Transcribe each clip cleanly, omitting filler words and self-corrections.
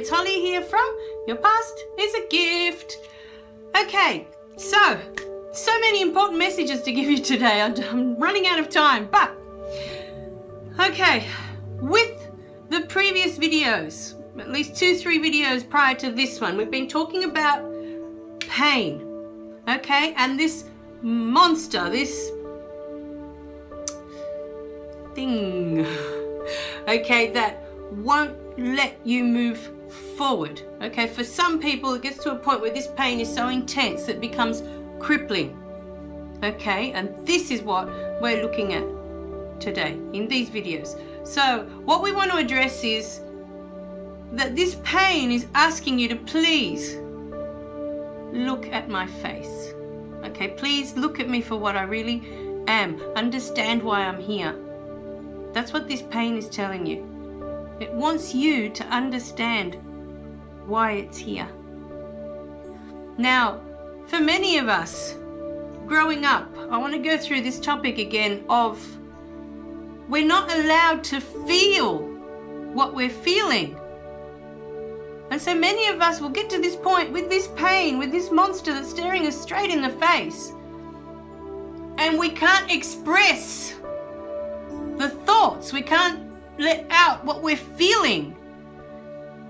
it's Holly here from Your Past is a Gift. Okay, so many important messages to give you today. I'm running out of time, but okay, with the previous videos, at least 2-3 videos prior to this one, we've been talking about pain, okay, and this monster, this thing, okay, that won't let you move forward. Okay, for some people it gets to a point where this pain is so intense that it becomes crippling. Okay, and this is what we're looking at today in these videos. So what we want to address is that this pain is asking you to please look at my face. Okay, please look at me for what I really am. Understand why I'm here. That's what this pain is telling you. It wants you to understand why it's here. Now, for many of us, growing up, I want to go through this topic again of we're not allowed to feel what we're feeling. And so many of us will get to this point with this pain, with this monster that's staring us straight in the face. And we can't express the thoughts. We can't let out what we're feeling.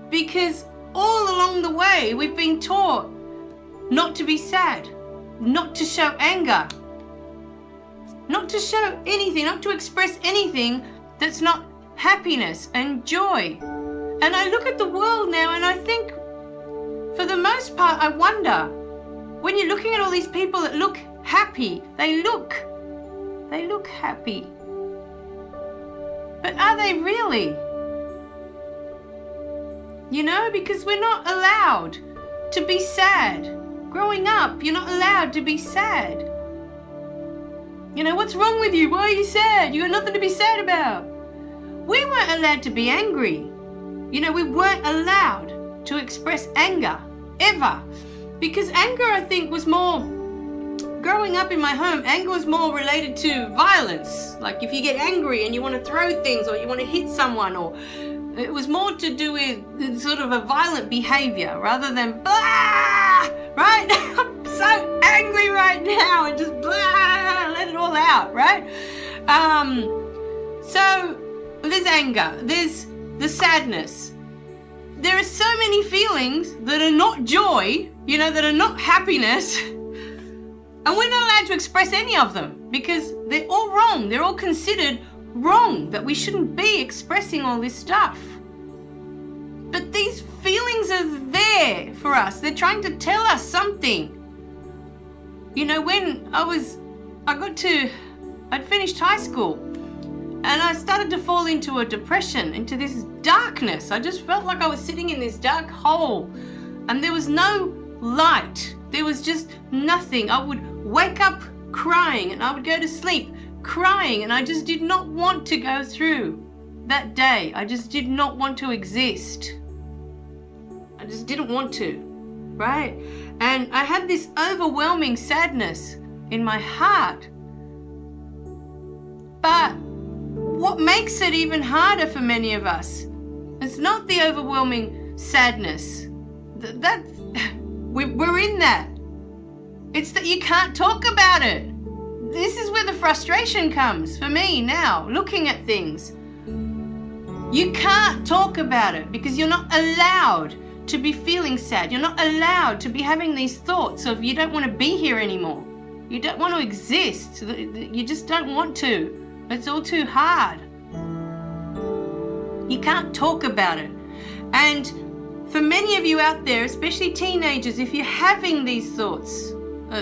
Because all along the way, we've been taught not to be sad, not to show anger, not to show anything, not to express anything that's not happiness and joy. And I look at the world now and I think, for the most part, I wonder, when you're looking at all these people that look happy, they look happy. But are they really? You know, because we're not allowed to be sad. Growing up, you're not allowed to be sad. You know, what's wrong with you? Why are you sad? You got nothing to be sad about. We weren't allowed to be angry. You know, we weren't allowed to express anger, ever. Because anger, I think, was more, growing up in my home, anger was more related to violence. Like if you get angry and you want to throw things or you want to hit someone, or it was more to do with sort of a violent behavior rather than blah, right? I'm so angry right now and just blah, let it all out, right? So there's anger, there's the sadness. There are so many feelings that are not joy, you know, that are not happiness, and we're not allowed to express any of them because they're all wrong. They're all considered wrong, that we shouldn't be expressing all this stuff. But these feelings are there for us. They're trying to tell us something. You know, when I'd finished high school and I started to fall into a depression, into this darkness. I just felt like I was sitting in this dark hole and there was no light. There was just nothing. I would wake up crying and I would go to sleep crying, and I just did not want to go through that day. I just did not want to exist. I just didn't want to, right? And I had this overwhelming sadness in my heart. But what makes it even harder for many of us, it's not the overwhelming sadness. We're in that. It's that you can't talk about it. This is where the frustration comes for me now, looking at things. You can't talk about it because you're not allowed to be feeling sad. You're not allowed to be having these thoughts of you don't want to be here anymore. You don't want to exist. You just don't want to. It's all too hard. You can't talk about it. And for many of you out there, especially teenagers, if you're having these thoughts,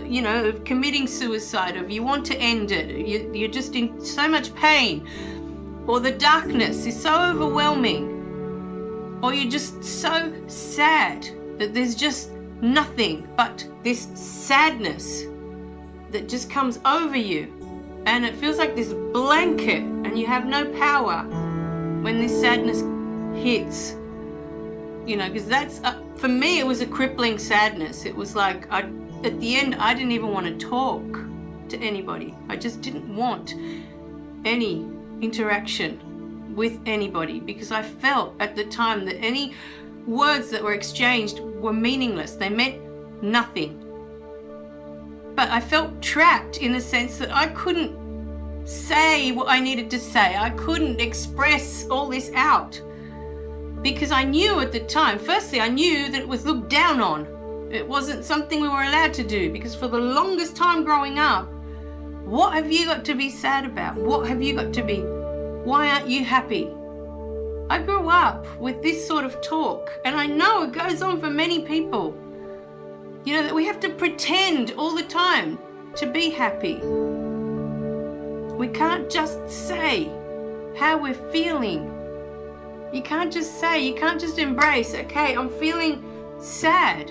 you know, of committing suicide, of you want to end it, you're just in so much pain, or the darkness is so overwhelming, or you're just so sad that there's just nothing but this sadness that just comes over you, and it feels like this blanket and you have no power when this sadness hits. You know, because that's, for me, it was a crippling sadness. It was like, at the end, I didn't even want to talk to anybody. I just didn't want any interaction with anybody because I felt at the time that any words that were exchanged were meaningless. They meant nothing. But I felt trapped in the sense that I couldn't say what I needed to say. I couldn't express all this out because I knew at the time, firstly, I knew that it was looked down on. It wasn't something we were allowed to do because for the longest time growing up, what have you got to be sad about? What have you got to be? Why aren't you happy? I grew up with this sort of talk, and I know it goes on for many people. You know, that we have to pretend all the time to be happy. We can't just say how we're feeling. You can't just say, you can't just embrace, okay, I'm feeling sad.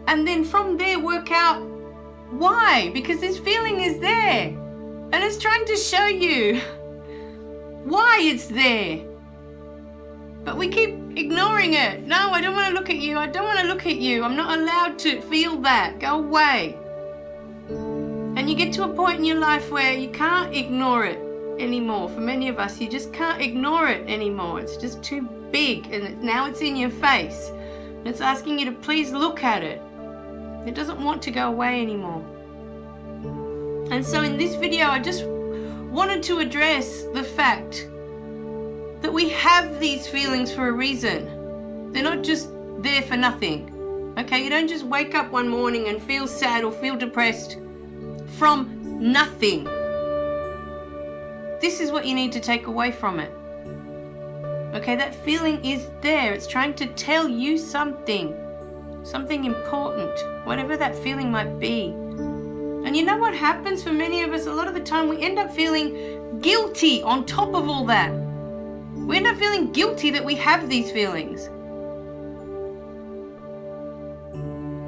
And then from there work out why, because this feeling is there. And it's trying to show you why it's there. But we keep ignoring it. No, I don't want to look at you. I don't want to look at you. I'm not allowed to feel that. Go away. And you get to a point in your life where you can't ignore it anymore. For many of us, you just can't ignore it anymore. It's just too big, and now it's in your face. And it's asking you to please look at it. It doesn't want to go away anymore. And so in this video, I just wanted to address the fact that we have these feelings for a reason. They're not just there for nothing. Okay, you don't just wake up one morning and feel sad or feel depressed from nothing. This is what you need to take away from it. Okay, that feeling is there. It's trying to tell you something important, whatever that feeling might be. And you know what happens for many of us? A lot of the time we end up feeling guilty on top of all that. We end up feeling guilty that we have these feelings.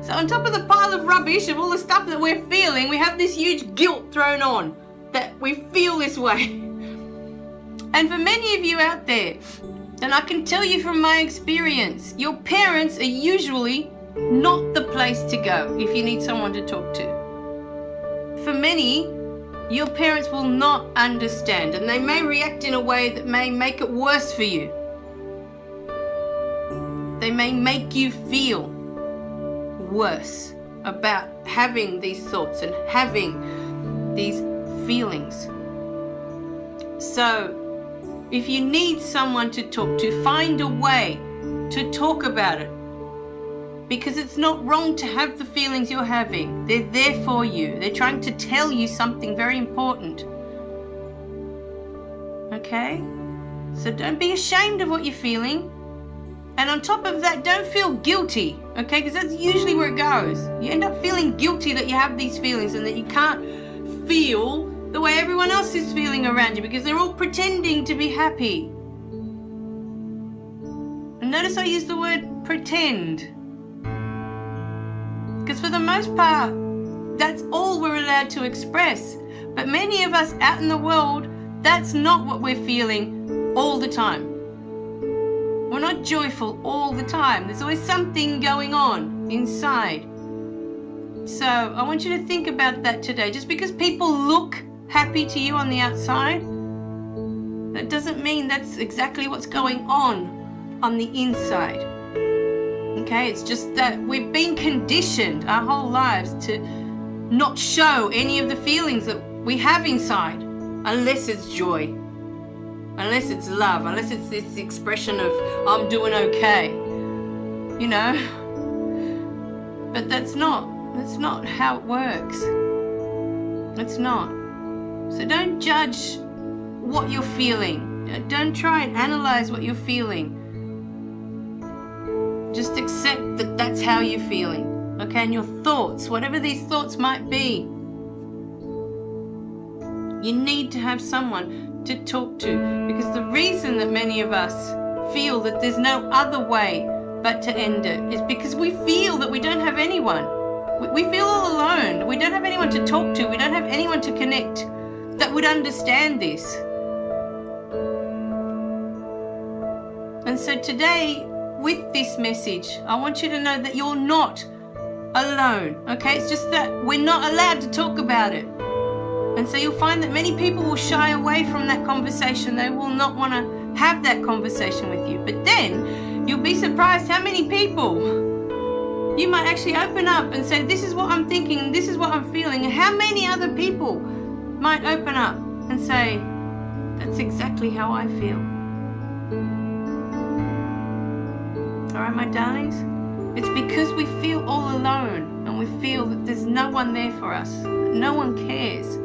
So on top of the pile of rubbish of all the stuff that we're feeling, we have this huge guilt thrown on that we feel this way. And for many of you out there, and I can tell you from my experience, your parents are usually not the place to go if you need someone to talk to. For many, your parents will not understand, and they may react in a way that may make it worse for you. They may make you feel worse about having these thoughts and having these feelings. So, if you need someone to talk to, find a way to talk about it. Because it's not wrong to have the feelings you're having. They're there for you. They're trying to tell you something very important. Okay? So don't be ashamed of what you're feeling. And on top of that, don't feel guilty. Okay? Because that's usually where it goes. You end up feeling guilty that you have these feelings and that you can't feel the way everyone else is feeling around you because they're all pretending to be happy. And notice I use the word pretend. Because for the most part, that's all we're allowed to express. But many of us out in the world, that's not what we're feeling all the time. We're not joyful all the time. There's always something going on inside. So I want you to think about that today. Just because people look happy to you on the outside, that doesn't mean that's exactly what's going on the inside. Okay, it's just that we've been conditioned our whole lives to not show any of the feelings that we have inside unless it's joy, unless it's love, unless it's this expression of I'm doing okay, you know. But that's not how it works. It's not. So don't judge what you're feeling. Don't try and analyze what you're feeling. Just accept that that's how you're feeling, okay? And your thoughts, whatever these thoughts might be, you need to have someone to talk to, because the reason that many of us feel that there's no other way but to end it is because we feel that we don't have anyone. We feel all alone. We don't have anyone to talk to. We don't have anyone to connect that would understand this. And so today, with this message, I want you to know that you're not alone, okay? It's just that we're not allowed to talk about it. And so you'll find that many people will shy away from that conversation. They will not want to have that conversation with you. But then you'll be surprised how many people you might actually open up and say, this is what I'm thinking and this is what I'm feeling. And how many other people might open up and say, that's exactly how I feel. All right, my darlings? It's because we feel all alone and we feel that there's no one there for us, that no one cares,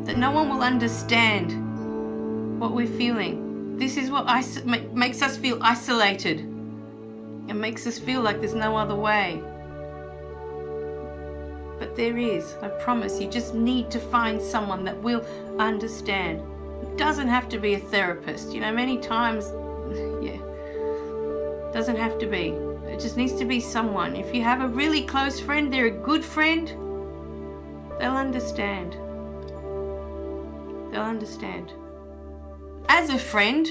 that no one will understand what we're feeling. This is what makes us feel isolated. It makes us feel like there's no other way. But there is, I promise. You just need to find someone that will understand. It doesn't have to be a therapist. You know, many times, it doesn't have to be. It just needs to be someone. If you have a really close friend, they're a good friend, they'll understand. They'll understand. As a friend,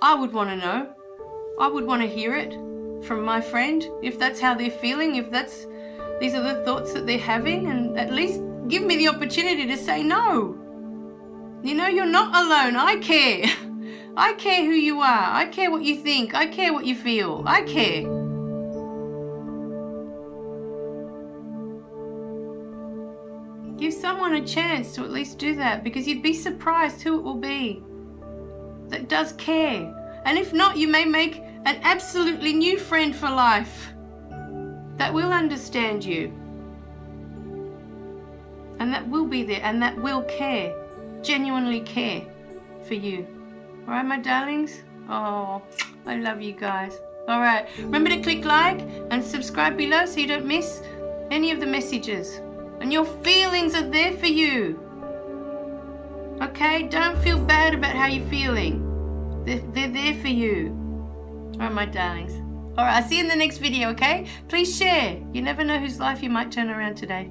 I would want to know. I would want to hear it from my friend, if that's how they're feeling, if these are the thoughts that they're having, and at least give me the opportunity to say no. You know, you're not alone. I care. I care who you are. I care what you think. I care what you feel. I care. Give someone a chance to at least do that, because you'd be surprised who it will be that does care. And if not, you may make an absolutely new friend for life that will understand you and that will be there and that will care, genuinely care for you. All right, my darlings? Oh, I love you guys. All right, remember to click like and subscribe below so you don't miss any of the messages. And your feelings are there for you. Okay, don't feel bad about how you're feeling. They're there for you. All right, my darlings. All right, I'll see you in the next video, okay? Please share. You never know whose life you might turn around today.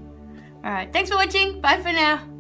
All right, thanks for watching. Bye for now.